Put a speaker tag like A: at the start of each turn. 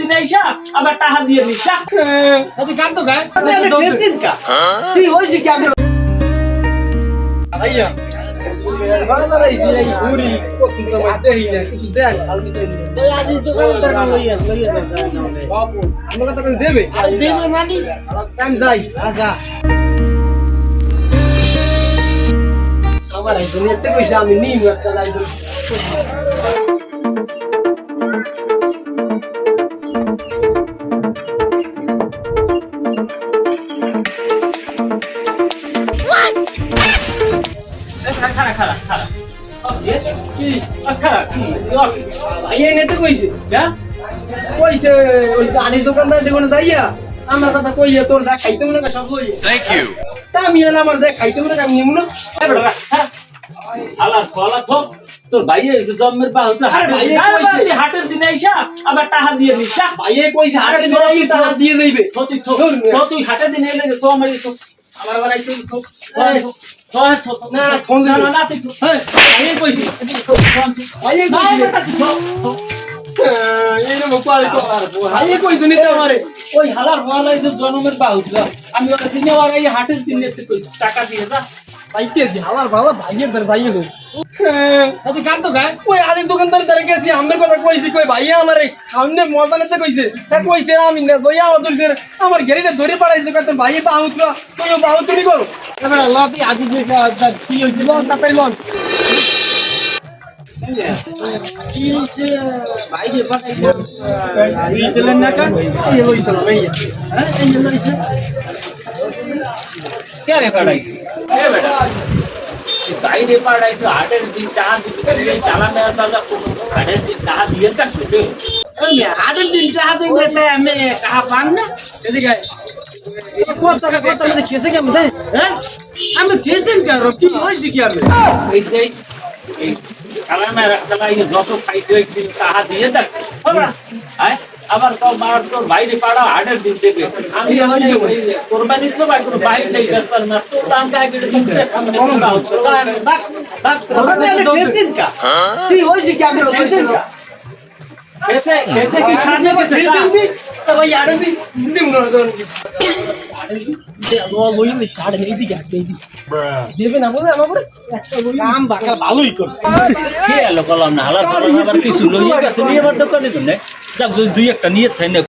A: দিন আইসা আবার টাকা দিয়ে নিস তুই কাম তো গায়
B: তুই হইছি কি আমি
C: ভাইয়া বাজার আইছি এই ঘুরি কত তো মাঝে হইনা কিছু দেন খালি তো
B: ওই আজ দোকানদার না লইয়া
C: বাবু আমার কথা কই দেবে
B: আর দেবে মানি
C: টাইম যাই
B: আচ্ছা
C: আবার এই দুনিয়াতে কইছে আমি নিম একটা যাই
A: খারা খারা খারা
C: কি
A: খারা কি
C: ভাইয়া নেতে কইছে
A: যা
C: কইছে ওই আনি দোকানদার দোকানে যাইয়া আমার কথা কইয়া তোর যা খাইতে মনে না সব লইয়া
D: Thank you.
C: তা আমি এলাম আমার যা খাইতে মনে আমি নিমু না
A: আলার ফলা থক তোর ভাই এসে জন্মের পা হতো হাটের দিন আইসা আবার টাকা দিয়ে নিস
C: ভাইয়া কইছে হাতে দিই টাকা দিয়ে যাইবে
A: তুই হাটের দিন এলে তো আমার আমার আবার আইতে
C: না না ফোন
A: না না তুই
C: হ্যাঁ ভাইয়া কইছে ভাইয়া কইছে এই না মোবাইল তো ভাইয়া কইছে নিতে আমারে
A: ওই হালার ওয়ালা এসে জন্মের পা হতো আমি ওরা দিনে আর এই হাটের দিন নিতে টাকা দিয়ে যা
C: পাইতেছি আমার ভালো ভাইয়ের দর ভাইয়ে লোক
A: তুই কাম তো গায়
C: ওই আদি দোকানদার দ্বারা গেছি আমার কথা কইছি কই ভাইয়া আমারে সামনে মজা নিতে কইছে তা কইছে আমি না দইয়া ওদের আমার গেরিটা ধরে পাড়াইছে কত ভাইয়া বাহুতরা তুইও বাহুতরি করো এবার আল্লাহ তুই আদি যে কি হইছে লন তাই লন
B: কি ভাই যে পাঠাইলো
C: এই দিলেন না কা এই হইছে না ভাইয়া
B: হ্যাঁ এই লইছে
A: কে রে পাড়াইছে এ বেটা তাই রে পাড়াইছে হাটের দিন টাকা দিতে চালা নেওয়ার দাদা হাটের দিন টাকা দিয়ে থাকছে
B: ওই হাটের দিন টাকা দিতে আমি টাকা পান না
C: এদিকে এই কথা মধ্যে খেসে কেমন দেয়
B: হ্যাঁ আমি খেয়েছেন কেন কি হয়েছে কি আমি
A: এই যে এই চালানের চালাই যত খাইছে ওই দিন টাকা দিয়ে থাকছে হ্যাঁ আবার তো মার তোর বাইরে পাড়া হাটের দিন দেবে আমি কোরবানি তো ভাই তোর বাইরে চাই রাস্তার না তোর দাম কাই কেটে দিতে সামনে কোনটা হচ্ছে
B: খেয়েছেন কা কি হয়েছে কি আমি খেয়েছেন কা
A: कैसे कैसे की खाने कैसे
C: খেয়েছেন তো ভাই আর দিন দিম না দন
B: লই লই সাড়ে এইদিকে এইদিকে
C: দেবে না বলে আমার একটা
B: কাম বাকা ভালোই করছে
A: কে এলো কলম না হালার পর আবার কিছু লইয়া গেছে নিয়ে আবার দোকানে তো নেই যাক দুই একটা নিয়ে থাই না